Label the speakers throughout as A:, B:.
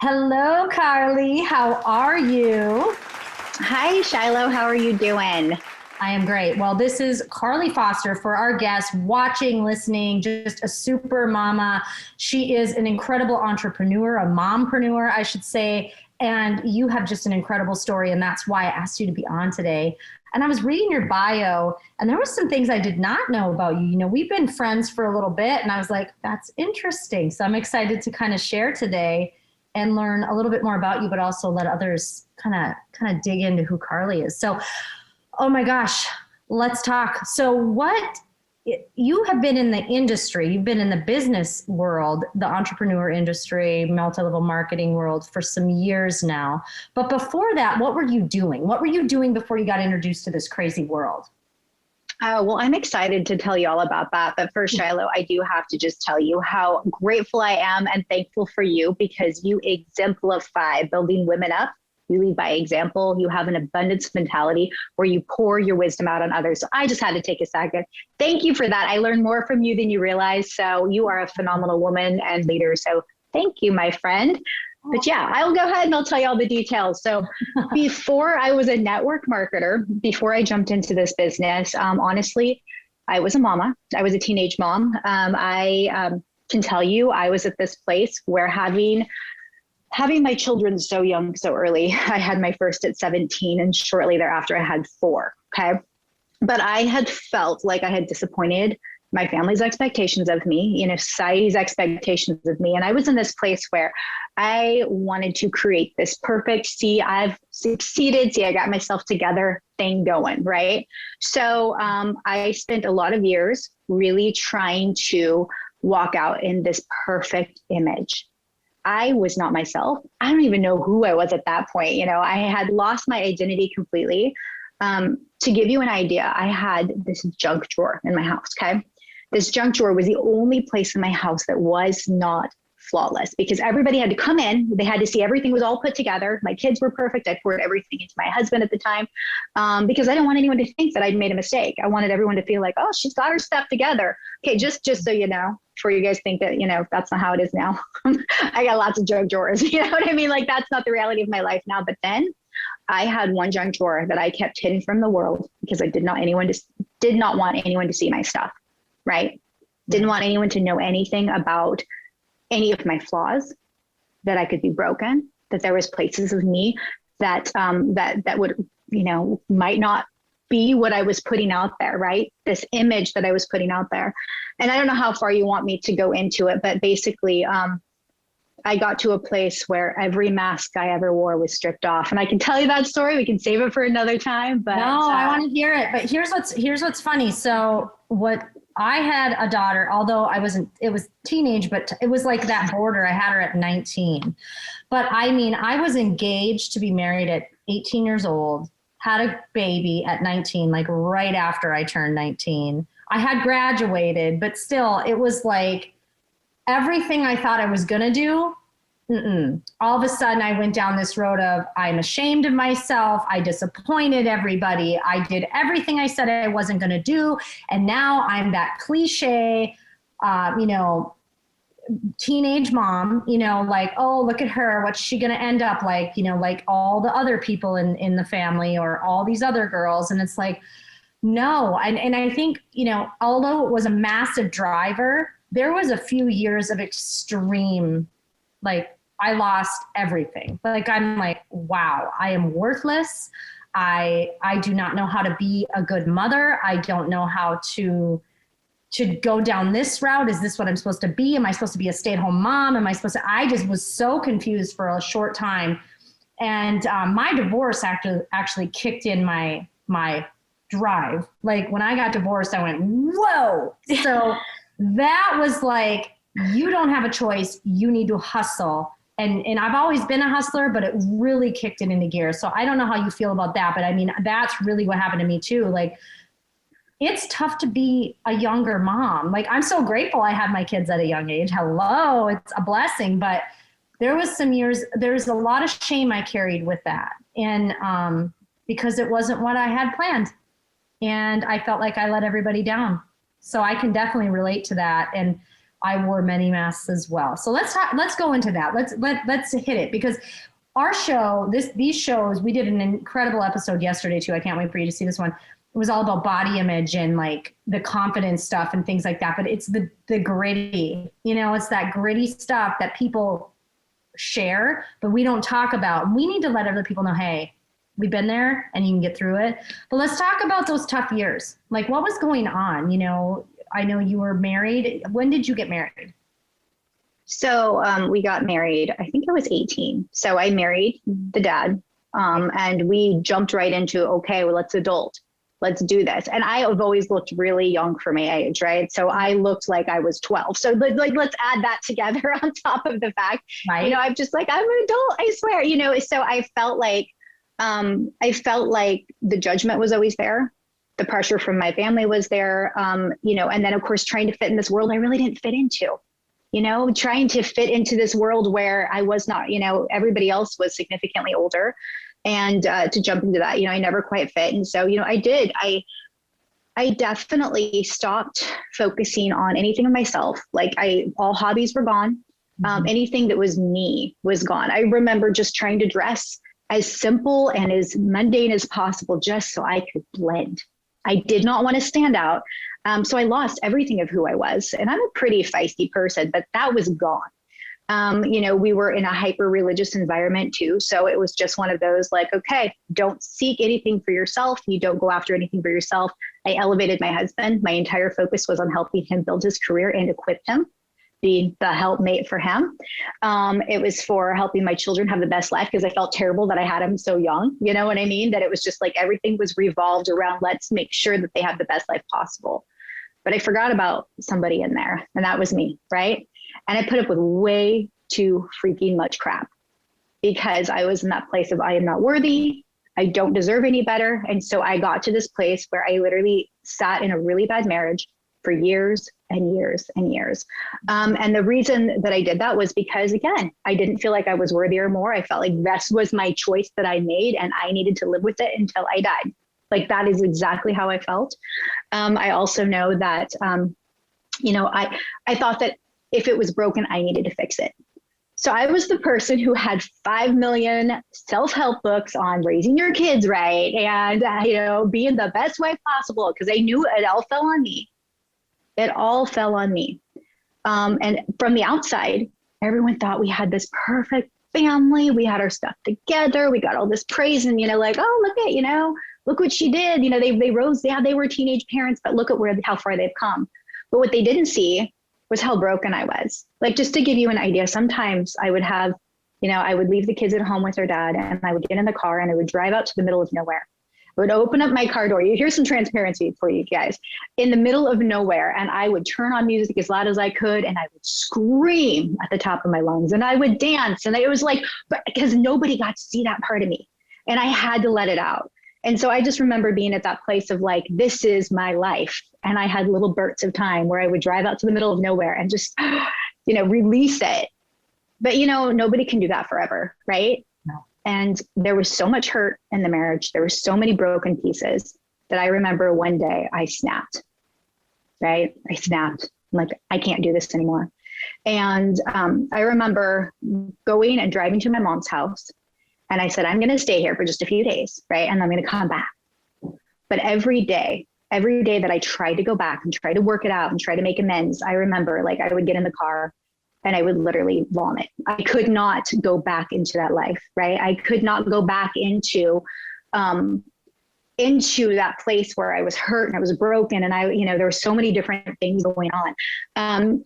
A: Hello, Karlie. How are you?
B: Hi, Shylo. How are you doing?
A: I am great. Well, this is Karlie Foster for our guests watching, listening, just a super mama. She is an incredible entrepreneur, a mompreneur, I should say. And you have just an incredible story. And that's why I asked you to be on today. And I was reading your bio, and there was some things I did not know about you. You know, we've been friends for a little bit, and I was like, that's interesting. So I'm excited to kind of share today and learn a little bit more about you, but also let others kind of dig into who Karlie is. So, oh my gosh, let's talk. So what you have been in the industry, you've been in the business world, the entrepreneur industry, multi-level marketing world for some years now. But before that, what were you doing? What were you doing before you got introduced to this crazy world?
B: Well, I'm excited to tell you all about that. But first, Shiloh, I do have to just tell you how grateful I am and thankful for you because you exemplify building women up. You lead by example. You have an abundance mentality where you pour your wisdom out on others. So I just had to take a second. Thank you for that. I learned more from you than you realize. So you are a phenomenal woman and leader. So thank you, my friend. But yeah, I'll go ahead and I'll tell you all the details. So before I was a network marketer, before I jumped into this business, honestly, I was a mama. I was a teenage mom. I can tell you I was at this place where having my children so young, so early, I had my first at 17 and shortly thereafter I had four. Okay. But I had felt like I had disappointed my family's expectations of me, society's expectations of me. And I was in this place where I wanted to create this perfect, see, I've succeeded, see, I got myself together thing going, right? So I spent a lot of years really trying to walk out in this perfect image. I was not myself. I don't even know who I was at that point. I had lost my identity completely. To give you an idea, I had this junk drawer in my house, okay? This junk drawer was the only place in my house that was not flawless because everybody had to come in. They had to see everything was all put together. My kids were perfect. I poured everything into my husband at the time because I didn't want anyone to think that I'd made a mistake. I wanted everyone to feel like, oh, she's got her stuff together. Okay, just so you know, before you guys think that, that's not how it is now. I got lots of junk drawers. You know what I mean? Like that's not the reality of my life now. But then I had one junk drawer that I kept hidden from the world because I did not want anyone to see my stuff. Right? Didn't want anyone to know anything about any of my flaws, that I could be broken, that there was places of me that would, might not be what I was putting out there, right? This image that I was putting out there. And I don't know how far you want me to go into it, but basically, I got to a place where every mask I ever wore was stripped off. And I can tell you that story. We can save it for another time. But
A: no, I want to hear it. But here's what's funny. So I had a daughter, although it was teenage, but it was like that border. I had her at 19. But I mean, I was engaged to be married at 18 years old, had a baby at 19, like right after I turned 19. I had graduated, but still it was like everything I thought I was going to do. All of a sudden I went down this road of I'm ashamed of myself. I disappointed everybody. I did everything I said I wasn't going to do. And now I'm that cliche, teenage mom, like, oh, look at her. What's she going to end up like, like all the other people in the family or all these other girls. And it's like, no. And I think, although it was a massive driver, there was a few years of extreme, like I lost everything. Like, I'm like, wow, I am worthless. I do not know how to be a good mother. I don't know how to go down this route. Is this what I'm supposed to be? Am I supposed to be a stay-at-home mom? I just was so confused for a short time. And my divorce actually kicked in my drive. Like when I got divorced, I went, whoa. So that was like, you don't have a choice. You need to hustle. And I've always been a hustler, but it really kicked it into gear. So I don't know how you feel about that, but I mean, that's really what happened to me too. Like, it's tough to be a younger mom. Like, I'm so grateful I had my kids at a young age. Hello, it's a blessing. But there was a lot of shame I carried with that. And because it wasn't what I had planned. And I felt like I let everybody down. So I can definitely relate to that. And I wore many masks as well. So let's go into that. Let's hit it, because our show, these shows, we did an incredible episode yesterday too. I can't wait for you to see this one. It was all about body image and like the confidence stuff and things like that. But it's the gritty, it's that gritty stuff that people share, but we don't talk about. We need to let other people know, hey, we've been there and you can get through it. But let's talk about those tough years. Like, what was going on? I know you were married. When did you get married?
B: So we got married, I think I was 18. So I married the dad, and we jumped right into, okay, well, let's adult. Let's do this. And I have always looked really young for my age, right? So I looked like I was 12. So like, let's add that together on top of the fact,
A: right.
B: I'm just like, I'm an adult, I swear, so I felt like the judgment was always there. The pressure from my family was there, and then of course, trying to fit in this world I really didn't fit into, trying to fit into this world where I was not, everybody else was significantly older. And to jump into that, I never quite fit. And so, I definitely stopped focusing on anything of myself. Like all hobbies were gone. Anything that was me was gone. I remember just trying to dress as simple and as mundane as possible, just so I could blend. I did not want to stand out. So I lost everything of who I was. And I'm a pretty feisty person, but that was gone. We were in a hyper religious environment too. So it was just one of those like, okay, don't seek anything for yourself. You don't go after anything for yourself. I elevated my husband. My entire focus was on helping him build his career and equip him, be the helpmate for him. It was for helping my children have the best life, because I felt terrible that I had them so young. You know what I mean? That it was just like everything was revolved around, let's make sure that they have the best life possible. But I forgot about somebody in there, and that was me, right? And I put up with way too freaking much crap, because I was in that place of, I am not worthy. I don't deserve any better. And so I got to this place where I literally sat in a really bad marriage for years and years and years. And the reason that I did that was because, again, I didn't feel like I was worthy or more. I felt like this was my choice that I made, and I needed to live with it until I died. Like, that is exactly how I felt. I also know that, I thought that if it was broken, I needed to fix it. So I was the person who had 5 million self-help books on raising your kids right, and, being the best wife possible, because I knew it all fell on me. It all fell on me. And from the outside, everyone thought we had this perfect family. We had our stuff together. We got all this praise, and, like, oh, look what she did. They rose. Yeah, they were teenage parents, but look at how far they've come. But what they didn't see was how broken I was. Like, just to give you an idea, sometimes I would have, I would leave the kids at home with their dad, and I would get in the car and I would drive out to the middle of nowhere. I would open up my car door. Here's some transparency for you guys. In the middle of nowhere, and I would turn on music as loud as I could, and I would scream at the top of my lungs, and I would dance. And it was like, because nobody got to see that part of me, and I had to let it out. And so I just remember being at that place of like, this is my life. And I had little bursts of time where I would drive out to the middle of nowhere and just, release it. But, nobody can do that forever, right? No. And there was so much hurt in the marriage. There were so many broken pieces that I remember one day I snapped, right? I snapped. I'm like, I can't do this anymore. And I remember going and driving to my mom's house. And I said, I'm going to stay here for just a few days, right? And I'm going to come back. But every day that I tried to go back and try to work it out and try to make amends, I remember, like, I would get in the car and I would literally vomit. I could not go back into that life, right? I could not go back into that place where I was hurt and I was broken, and there were so many different things going on.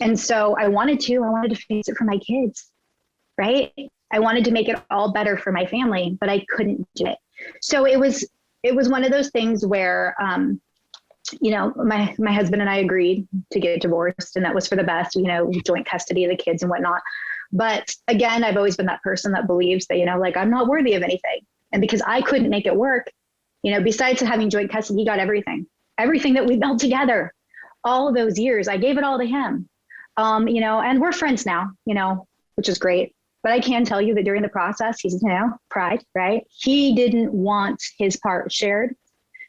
B: And so I wanted to fix it for my kids, right? I wanted to make it all better for my family, but I couldn't do it. So it was one of those things where, my husband and I agreed to get divorced, and that was for the best, joint custody of the kids and whatnot. But again, I've always been that person that believes that, I'm not worthy of anything. And because I couldn't make it work, besides having joint custody, he got everything that we built together all of those years. I gave it all to him, and we're friends now, which is great. But I can tell you that during the process, he's, pride, right? He didn't want his part shared.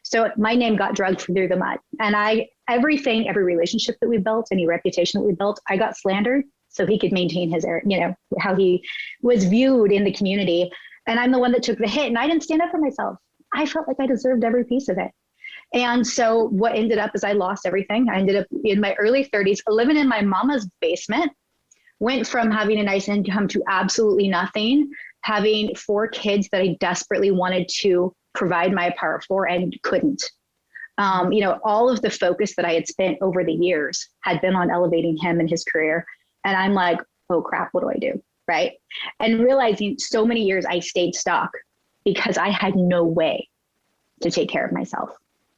B: So my name got dragged through the mud. And I everything, every relationship that we built, any reputation that we built, I got slandered so he could maintain his, how he was viewed in the community. And I'm the one that took the hit, and I didn't stand up for myself. I felt like I deserved every piece of it. And so what ended up is I lost everything. I ended up in my early 30s, living in my mama's basement, went from having a nice income to absolutely nothing, having 4 kids that I desperately wanted to provide my part for and couldn't. All of the focus that I had spent over the years had been on elevating him and his career. And I'm like, oh crap, what do I do? Right. And realizing so many years I stayed stuck because I had no way to take care of myself.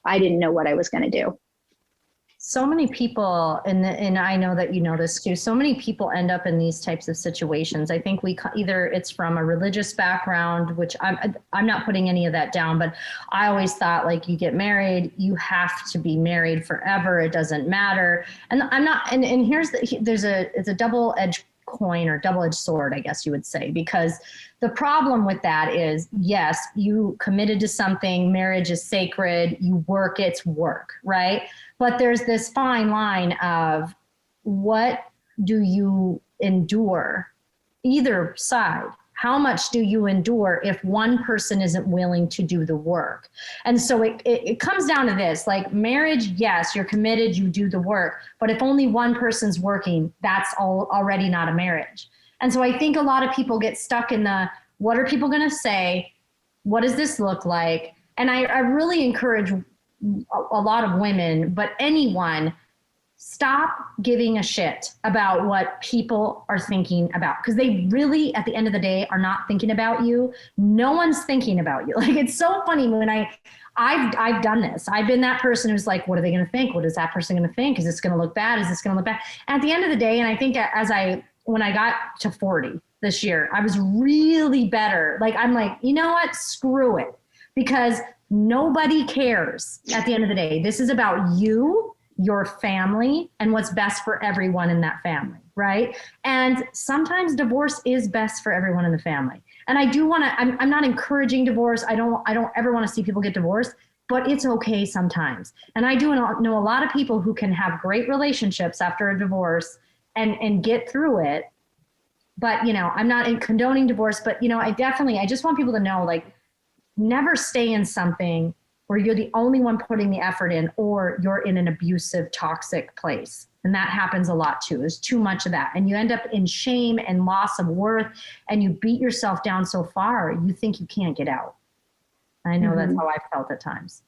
B: I didn't know what I was going to do.
A: So many people, and I know that you know this too, so many people end up in these types of situations. I think either it's from a religious background, which I'm not putting any of that down, but I always thought, like, you get married, you have to be married forever. It doesn't matter. And I'm not, and it's a double-edged coin, or double-edged sword, I guess you would say, because the problem with that is, yes, you committed to something, marriage is sacred, you work, it's work, right? But there's this fine line of, what do you endure, either side? How much do you endure if one person isn't willing to do the work? And so it comes down to this, like, marriage, yes, you're committed, you do the work, but if only one person's working, that's already not a marriage. And so I think a lot of people get stuck in what are people going to say? What does this look like? And I really encourage a lot of women, but anyone, stop giving a shit about what people are thinking about, because they really, at the end of the day, are not thinking about you. No one's thinking about you. Like, it's so funny when I've done this. I've been that person who's like, what are they going to think? What is that person going to think? Is this going to look bad? Is this going to look bad? And at the end of the day, and I think when I got to 40 this year, I was really better. Like, I'm like, you know what? Screw it. Because nobody cares at the end of the day. This is about you, your family, and what's best for everyone in that family, right? And sometimes divorce is best for everyone in the family. And I do want to, I'm not encouraging divorce. I don't ever want to see people get divorced, but it's okay sometimes. And I do know a lot of people who can have great relationships after a divorce and get through it. But, I'm not condoning divorce, but, I just want people to know, like, never stay in something where you're the only one putting the effort in, or you're in an abusive, toxic place. And that happens a lot too. There's too much of that. And you end up in shame and loss of worth, and you beat yourself down so far, you think you can't get out. I know that's how I felt at times.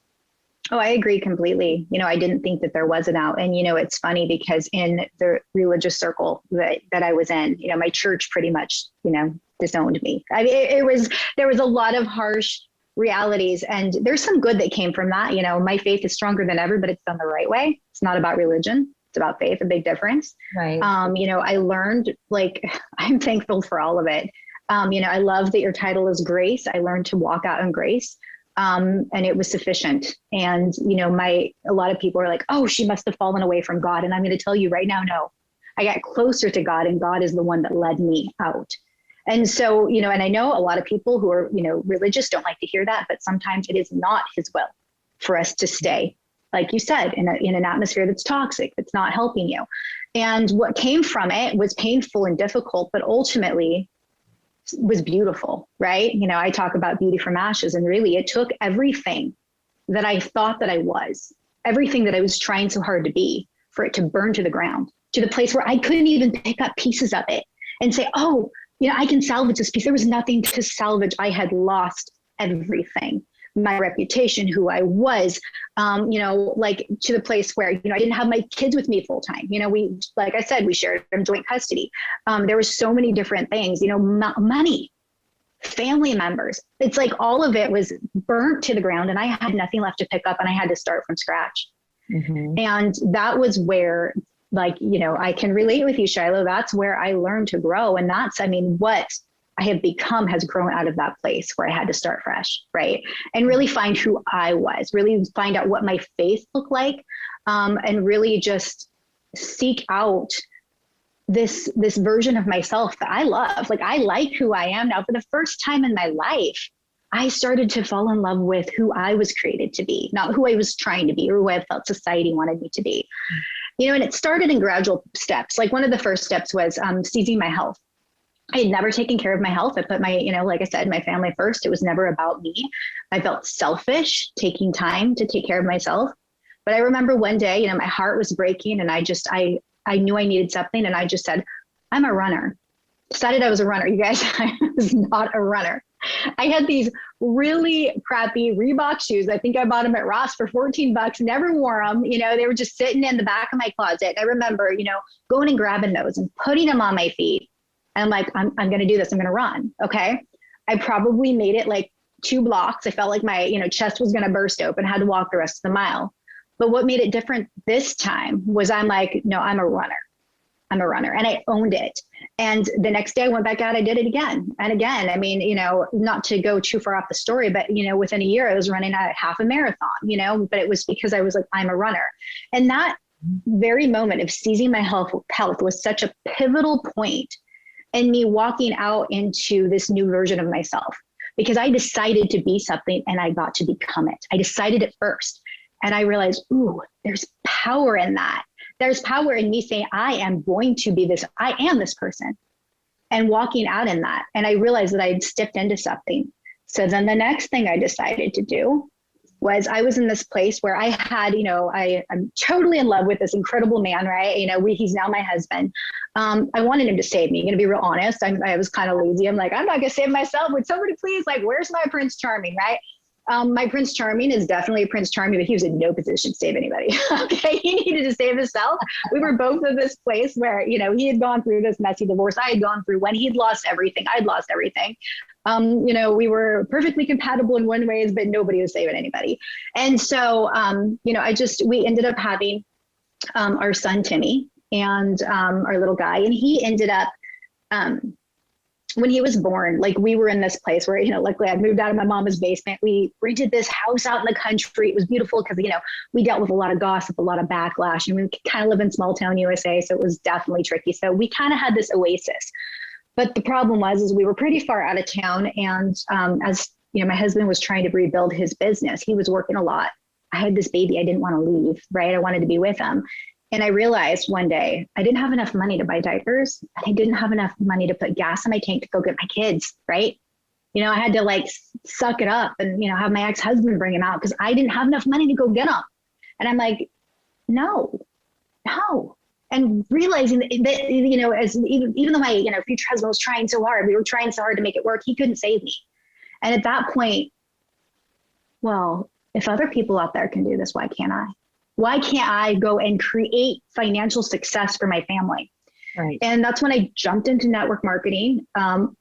B: Oh, I agree completely. I didn't think that there was an out. And, it's funny because in the religious circle that I was in, my church pretty much, disowned me. I mean, there was a lot of harsh realities, and there's some good that came from that. My faith is stronger than ever, but it's done the right way. It's not about religion. It's about faith, a big difference.
A: Right.
B: I learned, like, I'm thankful for all of it. I love that your title is Grace. I learned to walk out in grace. And it was sufficient. And, a lot of people are like, oh, she must have fallen away from God. And I'm going to tell you right now, no, I got closer to God, and God is the one that led me out. And so, and I know a lot of people who are, religious don't like to hear that, but sometimes it is not his will for us to stay, like you said, in an atmosphere that's toxic, that's not helping you. And what came from it was painful and difficult, but ultimately was beautiful, right? I talk about beauty from ashes, and really it took everything that I thought that I was, everything that I was trying so hard to be, for it to burn to the ground, to the place where I couldn't even pick up pieces of it and say, oh, I can salvage this piece. There was nothing to salvage. I had lost everything. My reputation, who I was, like, to the place where, I didn't have my kids with me full time. We, like I said, we shared joint custody. There was so many different things, money, family members. It's like all of it was burnt to the ground, and I had nothing left to pick up, and I had to start from scratch. Mm-hmm. And that was where, like, I can relate with you, Shylo. That's where I learned to grow. And that's, what I have become has grown out of that place where I had to start fresh, right? And really find who I was, really find out what my faith looked like, and really just seek out this version of myself that I love. Like, I like who I am now. For the first time in my life, I started to fall in love with who I was created to be, not who I was trying to be or who I felt society wanted me to be. And it started in gradual steps. Like one of the first steps was seizing my health. I had never taken care of my health. I put my, like I said, my family first. It was never about me. I felt selfish taking time to take care of myself. But I remember one day, my heart was breaking and I knew I needed something. And I just said, I'm a runner. Decided I was a runner. You guys, I was not a runner. I had these really crappy Reebok shoes. I think I bought them at Ross for $14, never wore them. They were just sitting in the back of my closet. I remember, going and grabbing those and putting them on my feet. And I'm like, I'm going to do this. I'm going to run. Okay. I probably made it like 2 blocks. I felt like my, chest was going to burst open, had to walk the rest of the mile. But what made it different this time was I'm like, no, I'm a runner. I'm a runner. And I owned it. And the next day I went back out, I did it again and again. I mean, not to go too far off the story, but, within a year I was running a half a marathon, but it was because I was like, I'm a runner. And that very moment of seizing my health was such a pivotal point in me walking out into this new version of myself, because I decided to be something and I got to become it. I decided it first. And I realized, ooh, there's power in that. There's power in me saying, I am going to be this, I am this person, and walking out in that. And I realized that I'd stepped into something. So then the next thing I decided to do was I was in this place where I had, I'm totally in love with this incredible man, right? He's now my husband. I wanted him to save me. I'm going to be real honest. I was kind of lazy. I'm like, I'm not going to save myself. Would somebody please, where's my Prince Charming, right? My Prince Charming is definitely a Prince Charming, but he was in no position to save anybody. Okay. He needed to save himself. We were both in this place where, he had gone through this messy divorce. I had gone through when he'd lost everything. I'd lost everything. We were perfectly compatible in one ways, but nobody was saving anybody. And so, we ended up having, our son, Timmy, and, our little guy, and he ended up, when he was born, we were in this place where, luckily I'd moved out of my mama's basement. We rented this house out in the country. It was beautiful because, we dealt with a lot of gossip, a lot of backlash, and we kind of live in small town USA. So it was definitely tricky. So we kind of had this oasis. But the problem was we were pretty far out of town. And as my husband was trying to rebuild his business, he was working a lot. I had this baby. I didn't want to leave, right? I wanted to be with him. And I realized one day I didn't have enough money to buy diapers. And I didn't have enough money to put gas in my tank to go get my kids, right? I had to suck it up and, have my ex-husband bring him out because I didn't have enough money to go get them. And I'm like, no. And realizing that, as even though my, future husband was trying so hard, we were trying so hard to make it work, he couldn't save me. And at that point, well, if other people out there can do this, why can't I? Why can't I go and create financial success for my family? Right. And that's when I jumped into network marketing. I'm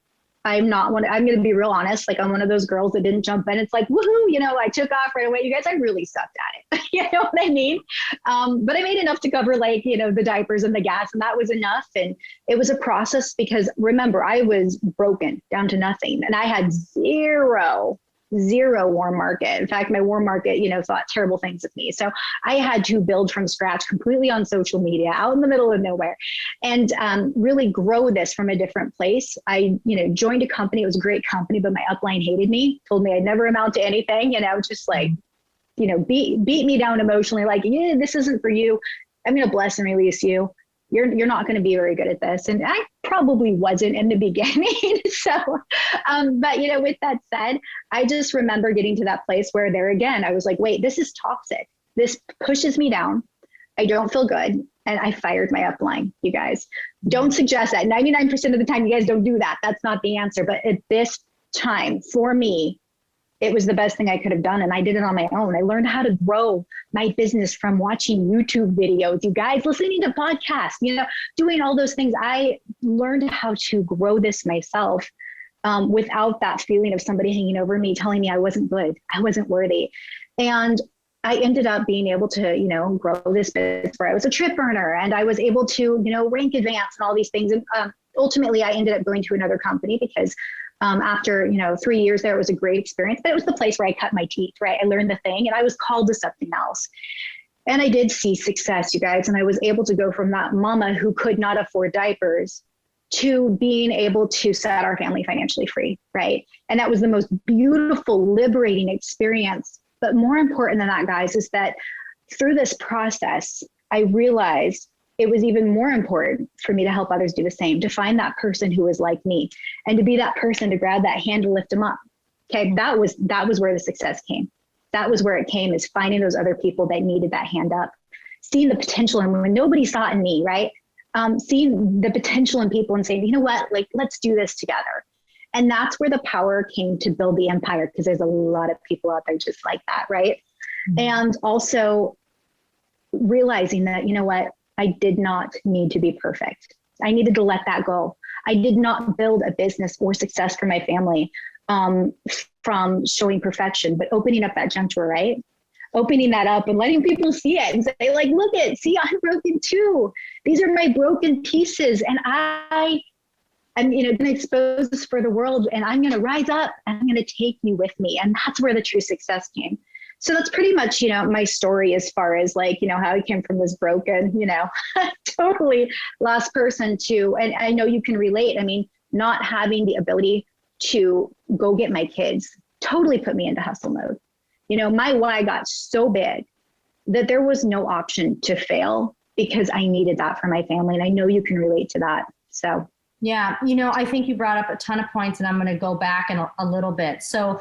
B: going to be real honest. I'm one of those girls that didn't jump in. It's like, woohoo, I took off right away. You guys, I really sucked at it. You know what I mean? But I made enough to cover the diapers and the gas, and that was enough. And it was a process because remember, I was broken down to nothing and I had zero warm market. In fact, my warm market, thought terrible things of me. So I had to build from scratch completely on social media out in the middle of nowhere and really grow this from a different place. I, joined a company. It was a great company, but my upline hated me, told me I'd never amount to anything, just beat me down emotionally. Yeah, this isn't for you. I'm going to bless and release you. You're not going to be very good at this. And I probably wasn't in the beginning. So, but with that said, I just remember getting to that place where there again, I was like, wait, this is toxic. This pushes me down. I don't feel good. And I fired my upline, you guys. Don't suggest that. 99% of the time, you guys don't do that. That's not the answer. But at this time, for me, it was the best thing I could have done. And I did it on my own. I learned how to grow my business from watching YouTube videos, you guys, listening to podcasts, doing all those things. I learned how to grow this myself without that feeling of somebody hanging over me, telling me I wasn't good, I wasn't worthy. And I ended up being able to, grow this business where I was a trip earner and I was able to, rank advance and all these things. And ultimately I ended up going to another company because after, 3 years there, it was a great experience, but it was the place where I cut my teeth, right? I learned the thing and I was called to something else. And I did see success, you guys. And I was able to go from that mama who could not afford diapers to being able to set our family financially free, right? And that was the most beautiful, liberating experience. But more important than that, guys, is that through this process, I realized it was even more important for me to help others do the same, to find that person who was like me, and to be that person to grab that hand to lift them up. Okay, that was where the success came. That was where it came, is finding those other people that needed that hand up, seeing the potential in when nobody saw it in me, right? Seeing the potential in people and saying, you know what, like, let's do this together. And that's where the power came to build the empire, because there's a lot of people out there just like that, right? Mm-hmm. And also realizing that, you know what, I did not need to be perfect. I needed to let that go. I did not build a business or success for my family from showing perfection, but opening up that junk drawer, right? Opening that up and letting people see it and say, like, look it, see, I'm broken too. These are my broken pieces. And I'm, you know, going to expose this for the world, and I'm going to rise up and I'm going to take you with me. And that's where the true success came. So that's pretty much, you know, my story as far as, like, you know, how I came from this broken, you know, totally lost person to, and I know you can relate. I mean, not having the ability to go get my kids totally put me into hustle mode. You know, my why got so big that there was no option to fail, because I needed that for my family. And I know you can relate to that. So,
A: yeah, you know, I think you brought up a ton of points, and I'm going to go back in a little bit. So,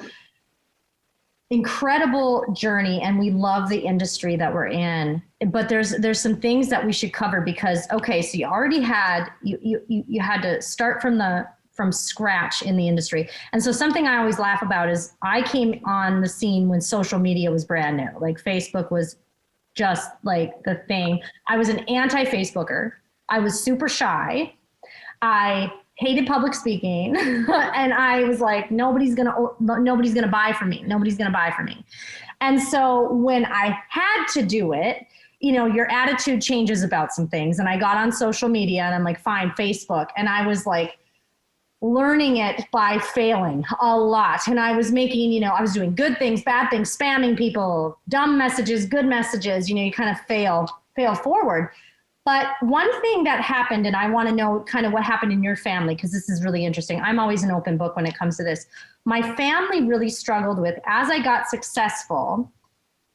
A: incredible journey, and we love the industry that we're in, but there's some things that we should cover, because, okay, so you already had, you had to start from scratch in the industry. And so something I always laugh about is I came on the scene when social media was brand new. Like, Facebook was just like the thing. I was an anti-Facebooker. I was super shy. I hated public speaking. And I was like, nobody's gonna buy from me. Nobody's gonna buy from me. And so when I had to do it, you know, your attitude changes about some things. And I got on social media and I'm like, fine, Facebook. And I was like, learning it by failing a lot. And I was making, you know, I was doing good things, bad things, spamming people, dumb messages, good messages, you know, you kind of fail forward. But one thing that happened, and I want to know kind of what happened in your family, because this is really interesting. I'm always an open book when it comes to this. My family really struggled with, as I got successful,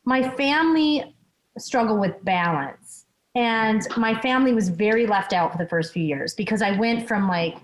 A: my family struggled with balance. And my family was very left out for the first few years, because I went from, like,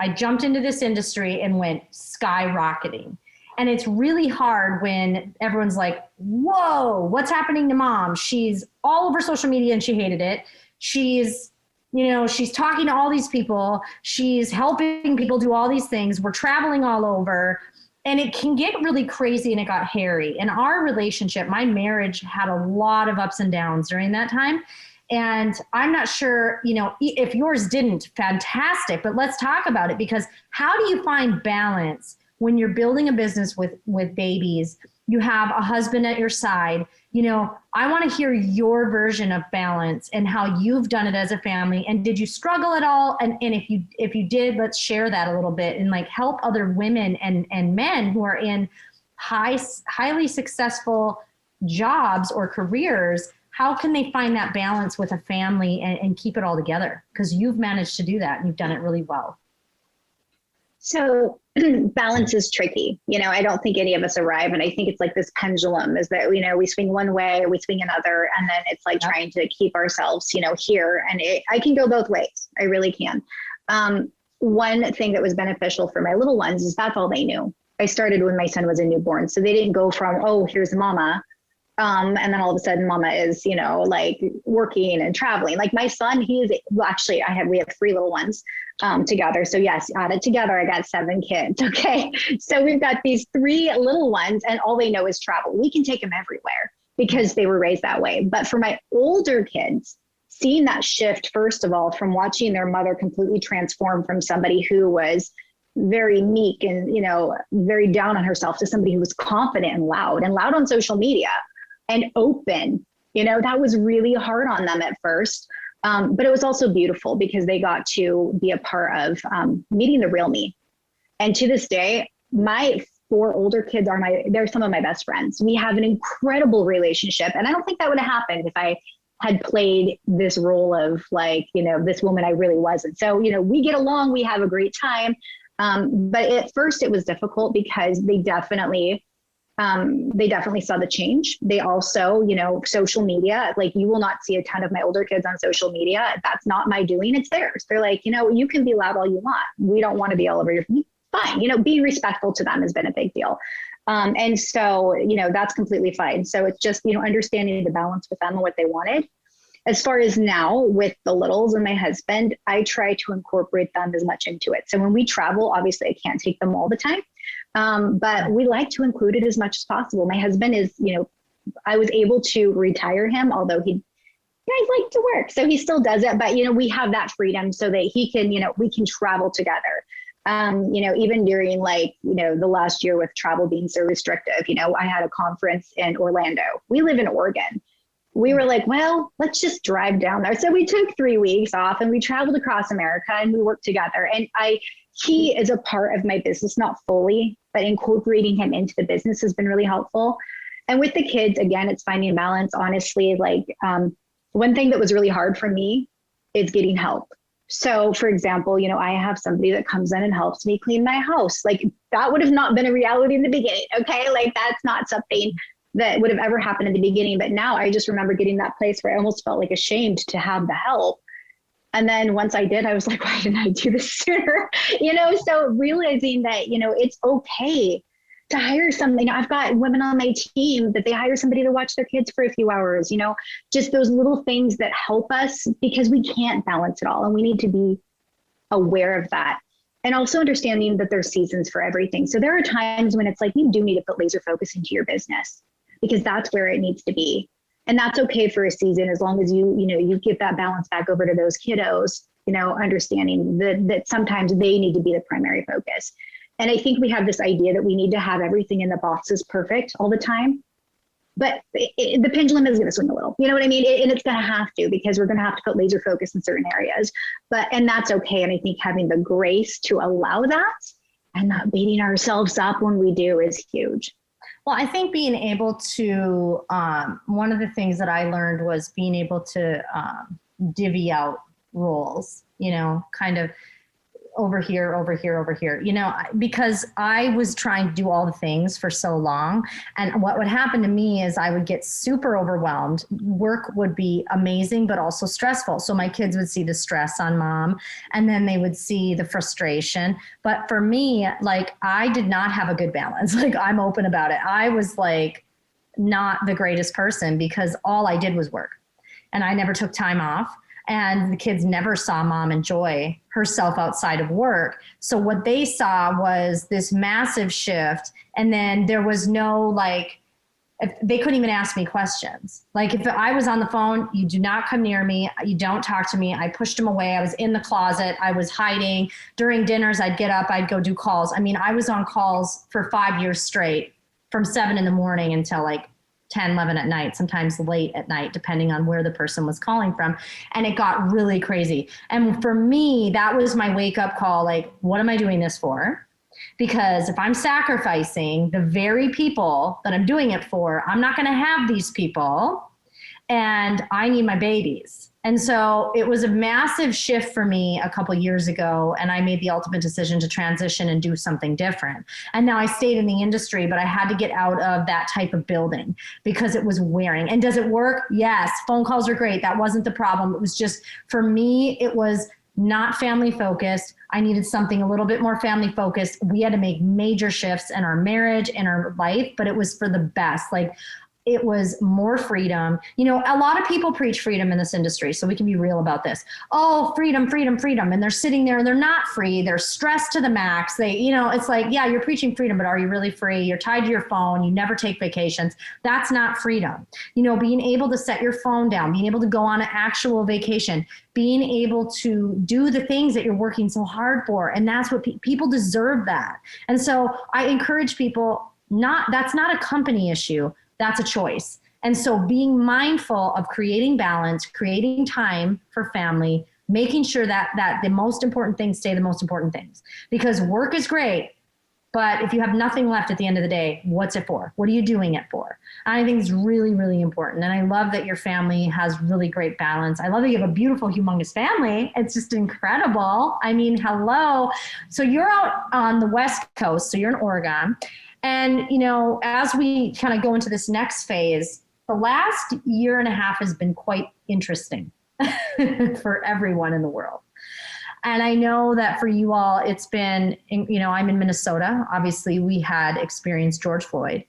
A: I jumped into this industry and went skyrocketing. And it's really hard when everyone's like, whoa, what's happening to mom? She's all over social media and she hated it. She's, you know, she's talking to all these people. She's helping people do all these things. We're traveling all over. And it can get really crazy, and it got hairy. And our relationship, my marriage, had a lot of ups and downs during that time. And I'm not sure, you know, if yours didn't, fantastic, but let's talk about it, because how do you find balance when you're building a business with babies? You have a husband at your side. You know, I want to hear your version of balance and how you've done it as a family. And did you struggle at all? And if you did, let's share that a little bit and, like, help other women and men who are in highly successful jobs or careers. How can they find that balance with a family and keep it all together? Because you've managed to do that and you've done it really well.
B: So balance is tricky. You know, I don't think any of us arrive. And I think it's like this pendulum, is that, you know, we swing one way or we swing another. And then it's like trying to keep ourselves, you know, here. And I can go both ways. I really can. One thing that was beneficial for my little ones is that's all they knew. I started when my son was a newborn. So they didn't go from, oh, here's mama. And then all of a sudden mama is, you know, like working and traveling. Like my son, actually, we have 3 little ones together. So yes, added together, I got 7 kids. Okay. So we've got these 3 little ones, and all they know is travel. We can take them everywhere because they were raised that way. But for my older kids, seeing that shift, first of all, from watching their mother completely transform from somebody who was very meek and, you know, very down on herself, to somebody who was confident and loud on social media. And open, you know, that was really hard on them at first. But it was also beautiful, because they got to be a part of meeting the real me. And to this day, my 4 older kids they're some of my best friends. We have an incredible relationship. And I don't think that would have happened if I had played this role of like, this woman I really wasn't. So, we get along, we have a great time. But at first it was difficult because they definitely saw the change. They also, social media, like you will not see a ton of my older kids on social media. That's not my doing. It's theirs. They're like, you can be loud all you want. We don't want to be all over your fine. Being respectful to them has been a big deal. And so, that's completely fine. So it's just, understanding the balance with them and what they wanted. As far as now with the littles and my husband, I try to incorporate them as much into it. So when we travel, obviously I can't take them all the time. But we like to include it as much as possible. My husband is, I was able to retire him, although he liked to work. So he still does it, but we have that freedom so that he can, we can travel together. Even during the last year with travel being so restrictive, I had a conference in Orlando. We live in Oregon. We were like, well, let's just drive down there. So we took 3 weeks off and we traveled across America and we worked together. And he is a part of my business, not fully, but incorporating him into the business has been really helpful. And with the kids, again, it's finding a balance. Honestly, one thing that was really hard for me is getting help. So for example, I have somebody that comes in and helps me clean my house. Like that would have not been a reality in the beginning. Okay. Like that's not something that would have ever happened in the beginning. But now I just remember getting that place where I almost felt like ashamed to have the help. And then once I did, I was like, why didn't I do this sooner? So realizing that, it's okay to hire something. I've got women on my team that they hire somebody to watch their kids for a few hours, just those little things that help us because we can't balance it all. And we need to be aware of that. And also understanding that there's seasons for everything. So there are times when it's like, you do need to put laser focus into your business because that's where it needs to be. And that's okay for a season, as long as you give that balance back over to those kiddos, understanding that sometimes they need to be the primary focus. And I think we have this idea that we need to have everything in the boxes perfect all the time. But the pendulum is going to swing a little, you know what I mean? And it's going to have to, because we're going to have to put laser focus in certain areas. And that's okay. And I think having the grace to allow that and not beating ourselves up when we do is huge.
A: Well, I think being able to, one of the things that I learned was being able to divvy out roles, kind of over here, because I was trying to do all the things for so long. And what would happen to me is I would get super overwhelmed. Work would be amazing, but also stressful. So my kids would see the stress on mom, and then they would see the frustration. But for me, I did not have a good balance. I'm open about it. I was not the greatest person because all I did was work, and I never took time off. And the kids never saw mom enjoy herself outside of work. So what they saw was this massive shift. And then there was no they couldn't even ask me questions. If I was on the phone, you do not come near me. You don't talk to me. I pushed them away. I was in the closet. I was hiding. During dinners, I'd get up, I'd go do calls. I mean, I was on calls for 5 years straight from 7 a.m. until 10, 11 at night, sometimes late at night, depending on where the person was calling from. And it got really crazy. And for me, that was my wake up call. What am I doing this for? Because if I'm sacrificing the very people that I'm doing it for, I'm not going to have these people, and I need my babies. And so it was a massive shift for me a couple years ago, and I made the ultimate decision to transition and do something different. And now I stayed in the industry, but I had to get out of that type of building because it was wearing. And does it work? Yes. Phone calls are great. That wasn't the problem. It was just, for me, it was not family focused. I needed something a little bit more family focused. We had to make major shifts in our marriage and our life, but it was for the best. It was more freedom. A lot of people preach freedom in this industry, so we can be real about this. Oh, freedom, freedom, freedom. And they're sitting there and they're not free. They're stressed to the max. It's yeah, you're preaching freedom, but are you really free? You're tied to your phone. You never take vacations. That's not freedom. Being able to set your phone down, being able to go on an actual vacation, being able to do the things that you're working so hard for. And that's what people deserve that. And so I encourage people, that's not a company issue. That's a choice. And so being mindful of creating balance, creating time for family, making sure that the most important things stay the most important things. Because work is great, But if you have nothing left at the end of the day, what's it for? What are you doing it for? And I think it's really, really important. And I love that your family has really great balance. I love that you have a beautiful, humongous family. It's just incredible. I mean, hello. So you're out on the West Coast, so you're in Oregon. And, you know, as we kind of go into this next phase, the last year and a half has been quite interesting for everyone in the world. And I know that for you all, it's been, you know, I'm in Minnesota. Obviously, we had experienced George Floyd.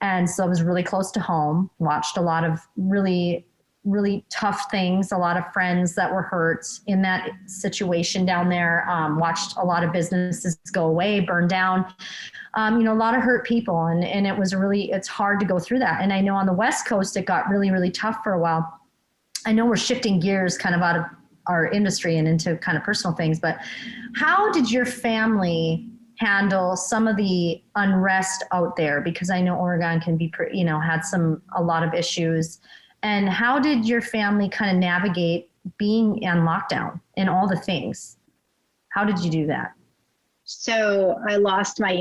A: And so I was really close to home, watched a lot of really, really tough things, a lot of friends that were hurt in that situation down there, watched a lot of businesses go away, burn down, you know, a lot of hurt people. And it was really, it's hard to go through that. And I know on the West Coast, it got really, really tough for a while. I know we're shifting gears kind of out of our industry and into kind of personal things, but how did your family handle some of the unrest out there? Because I know Oregon can be, you know, had a lot of issues. And how did your family kind of navigate being on lockdown and all the things? How did you do that?
B: So I lost my,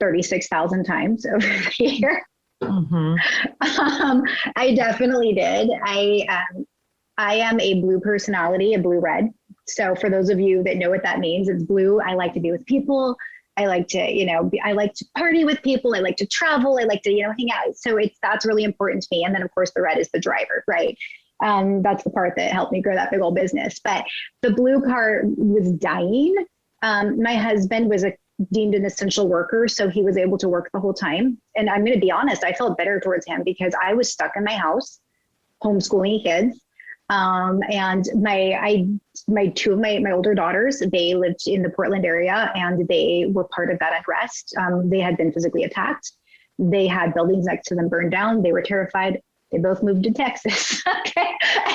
B: 36,000 times over the year.
A: Mm-hmm.
B: I definitely did. I am a blue personality, a blue red. So for those of you that know what that means, it's blue. I like to be with people. I like to, I like to party with people. I like to travel. I like to, hang out. So that's really important to me. And then of course the red is the driver, right? That's the part that helped me grow that big old business. But the blue part was dying. My husband was deemed an essential worker. So he was able to work the whole time. And I'm going to be honest, I felt better towards him because I was stuck in my house, homeschooling kids. And my two of my older daughters, they lived in the Portland area and they were part of that unrest. They had been physically attacked. They had buildings next to them burned down. They were terrified. They both moved to Texas. Okay.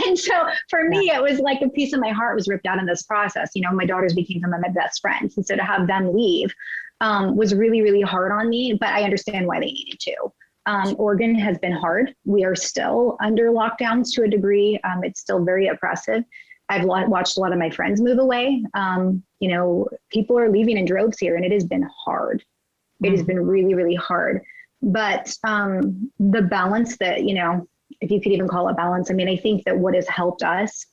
B: And so for me, it was like a piece of my heart was ripped out in this process. My daughters became some of my best friends. And so to have them leave, was really, really hard on me, but I understand why they needed to. Oregon has been hard. We are still under lockdowns to a degree. It's still very oppressive. I've watched a lot of my friends move away. People are leaving in droves here and it has been hard. It has been really, really hard. But the balance that, if you could even call it balance, I think that what has helped us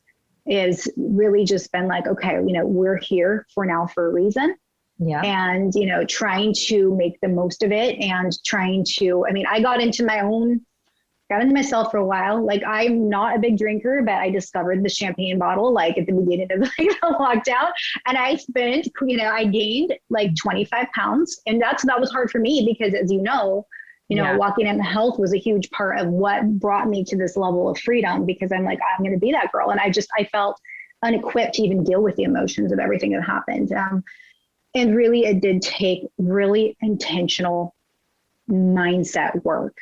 B: is really just been like, okay, we're here for now for a reason.
A: Yeah.
B: And, trying to make the most of it and trying to, I got into myself for a while. Like I'm not a big drinker, but I discovered the champagne bottle, like at the beginning of the lockdown. And I spent, I gained like 25 pounds and that was hard for me because as walking in health was a huge part of what brought me to this level of freedom because I'm like, I'm going to be that girl. And I felt unequipped to even deal with the emotions of everything that happened. And really, it did take really intentional mindset work.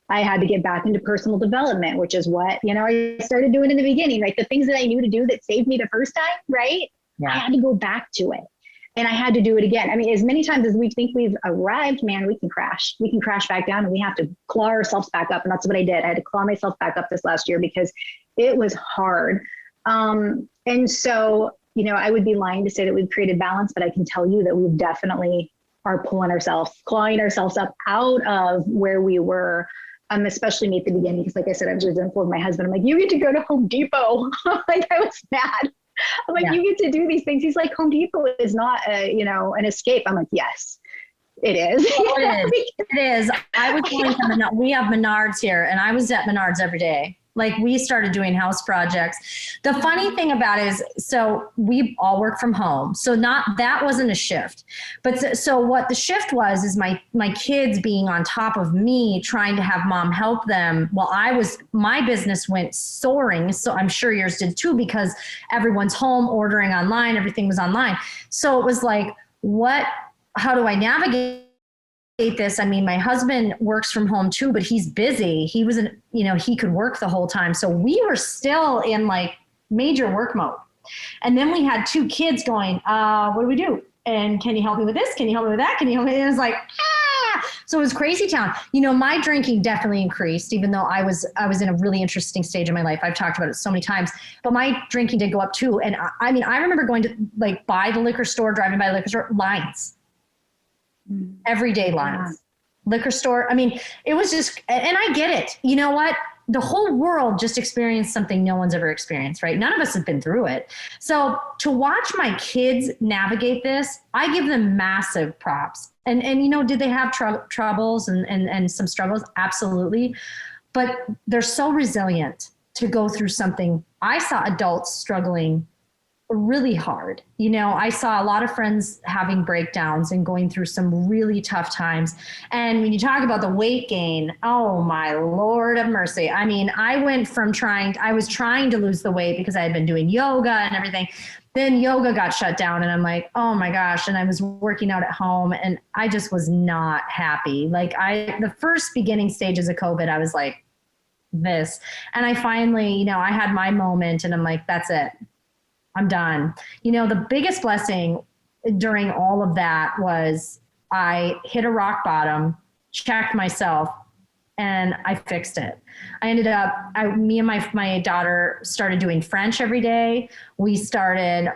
B: I had to get back into personal development, which is what, I started doing in the beginning, right? The things that I knew to do that saved me the first time, right? Yeah. I had to go back to it. And I had to do it again. As many times as we think we've arrived, man, we can crash. We can crash back down and we have to claw ourselves back up. And that's what I did. I had to claw myself back up this last year because it was hard. And so, I would be lying to say that we've created balance, but I can tell you that we definitely are clawing ourselves up out of where we were, especially me at the beginning. Because like I said, I was resentful of my husband. I'm like, you get to go to Home Depot. Like I was mad. I'm like, You get to do these things. He's like, Home Depot is not an escape. I'm like, yes, it is.
A: It is. I was going to we have Menards here and I was at Menards every day. Like we started doing house projects. The funny thing about it is, so we all work from home. So that wasn't a shift. But so what the shift was is my kids being on top of me, trying to have mom help them. While my business went soaring. So I'm sure yours did too, because everyone's home ordering online, everything was online. So it was like, how do I navigate this? My husband works from home too, but he's busy. He wasn't, he could work the whole time. So we were still in like major work mode. And then we had two kids going, what do we do? And can you help me with this? Can you help me with that? Can you help me? And it was like, So it was crazy town. My drinking definitely increased, even though I was in a really interesting stage in my life. I've talked about it so many times, but my drinking did go up too. And I remember going to like by the liquor store, driving by the liquor store, lines. everyday lines, liquor store. I mean, it was just, and I get it. You know what? The whole world just experienced something no one's ever experienced, right? None of us have been through it. So to watch my kids navigate this, I give them massive props. And you know, did they have troubles and some struggles? Absolutely. But they're so resilient to go through something. I saw adults struggling really hard. You know, I saw a lot of friends having breakdowns and going through some really tough times. And when you talk about the weight gain, oh my Lord of mercy. I mean, I was trying to lose the weight because I had been doing yoga and everything. Then yoga got shut down and I'm like, oh my gosh. And I was working out at home and I just was not happy. Like the first beginning stages of COVID, I was like this. And I finally, you know, I had my moment and I'm like, that's it. I'm done. You know, the biggest blessing during all of that was I hit a rock bottom, checked myself, and I fixed it. I ended up, me and my daughter started doing French every day. We started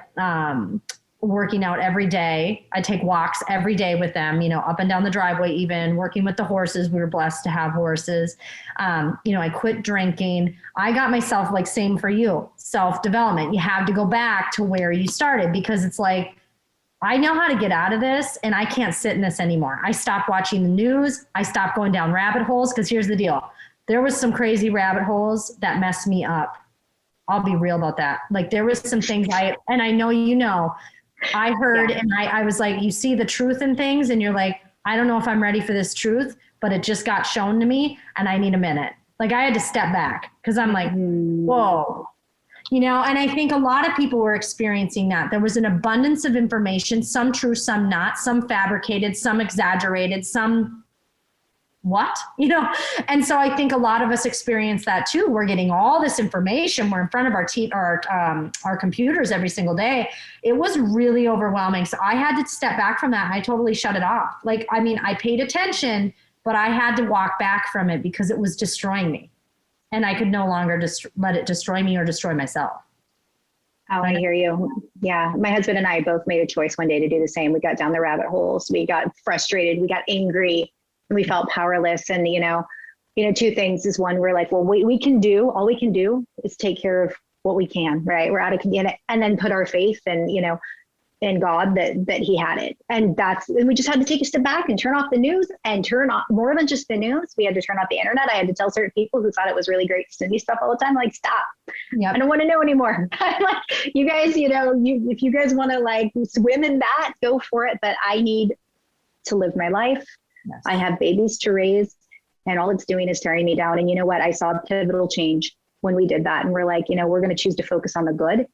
A: working out every day. I take walks every day with them, you know, up and down the driveway, even working with the horses. We were blessed to have horses. You know, I quit drinking. I got myself, like, same for you, self-development. You have to go back to where you started because it's like, I know how to get out of this and I can't sit in this anymore. I stopped watching the news. I stopped going down rabbit holes because here's the deal. There was some crazy rabbit holes that messed me up. I'll be real about that. Like there was some things and I know, you know, I heard and I was like, you see the truth in things and you're like, I don't know if I'm ready for this truth, but it just got shown to me and I need a minute. Like I had to step back because I'm like, whoa, you know, and I think a lot of people were experiencing that. There was an abundance of information, some true, some not, some fabricated, some exaggerated, some what, you know? And so I think a lot of us experience that too. We're getting all this information. We're in front of our computers every single day. It was really overwhelming. So I had to step back from that. And I totally shut it off. Like, I mean, I paid attention, but I had to walk back from it because it was destroying me. And I could no longer let it destroy me or destroy myself.
B: Oh, I hear you. Yeah. My husband and I both made a choice one day to do the same. We got down the rabbit holes. We got frustrated. We got angry. And we felt powerless. And, you know, two things is one, we're like, well, all we can do is take care of what we can, right? We're out of, and then put our faith and, you know, in God that he had it. And we just had to take a step back and turn off the news and turn off more than just the news. We had to turn off the internet. I had to tell certain people who thought it was really great to send me stuff all the time, like, stop. Yep. I don't want to know anymore. I'm like, you guys, you know, if you guys want to like swim in that, go for it. But I need to live my life. Yes. I have babies to raise and all it's doing is tearing me down. And you know what? I saw a pivotal change when we did that. And we're like, you know, we're going to choose to focus on the good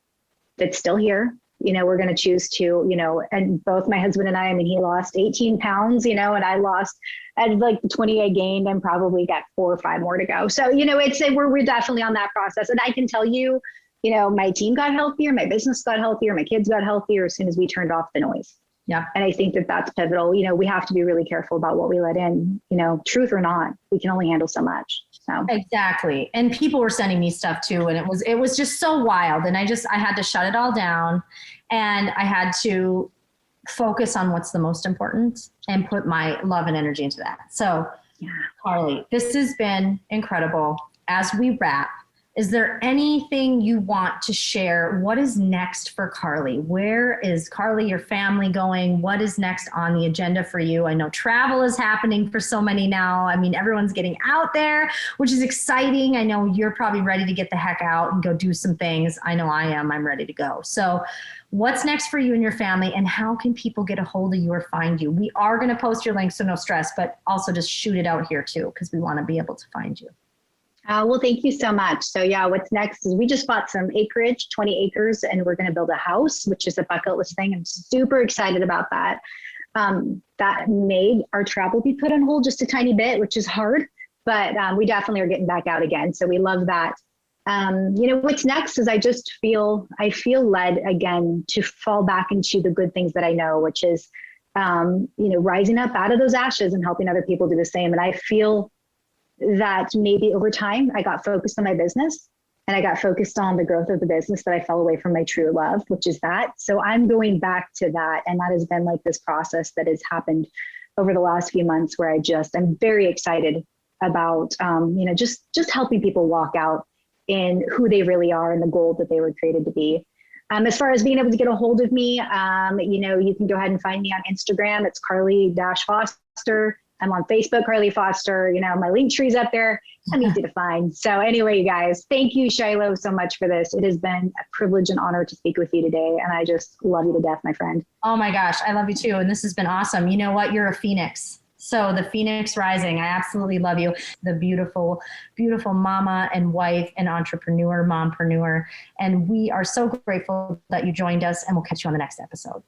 B: that's still here. You know, we're going to choose to, you know, and both my husband and I mean, he lost 18 pounds, you know, and I lost at like the 20 I gained and probably got 4 or 5 more to go. So, you know, we're definitely on that process. And I can tell you, you know, my team got healthier, my business got healthier, my kids got healthier as soon as we turned off the noise. Yeah. And I think that's pivotal. You know, we have to be really careful about what we let in, you know, truth or not, we can only handle so much. So
A: exactly. And people were sending me stuff too. And it was just so wild. And I had to shut it all down and I had to focus on what's the most important and put my love and energy into that. So Karlie, this has been incredible. As we wrap, is there anything you want to share? What is next for Karlie? Where is Karlie, your family going? What is next on the agenda for you? I know travel is happening for so many now. I mean, everyone's getting out there, which is exciting. I know you're probably ready to get the heck out and go do some things. I know I am. I'm ready to go. So what's next for you and your family, and how can people get a hold of you or find you? We are going to post your links, so no stress, but also just shoot it out here too, because we want to be able to find you.
B: Well, thank you so much. So yeah, what's next is we just bought some acreage, 20 acres, and we're going to build a house, which is a bucket list thing. I'm super excited about that. That made our travel be put on hold just a tiny bit, which is hard, but we definitely are getting back out again. So we love that. You know, what's next is I feel led again to fall back into the good things that I know, which is, you know, rising up out of those ashes and helping other people do the same. And I feel that maybe over time I got focused on my business and I got focused on the growth of the business that I fell away from my true love, which is that. So I'm going back to that. And that has been like this process that has happened over the last few months where I'm very excited about, just helping people walk out in who they really are and the gold that they were created to be. As far as being able to get a hold of me, you can go ahead and find me on Instagram. It's Karlie-Foster. I'm on Facebook, Karlie Foster. My link tree's up there. I'm easy to find. So anyway, you guys, thank you, Shylo, so much for this. It has been a privilege and honor to speak with you today. And I just love you to death, my friend.
A: Oh my gosh, I love you too. And this has been awesome. You know what? You're a phoenix. So the Phoenix Rising, I absolutely love you. The beautiful, beautiful mama and wife and entrepreneur, mompreneur. And we are so grateful that you joined us, and we'll catch you on the next episode.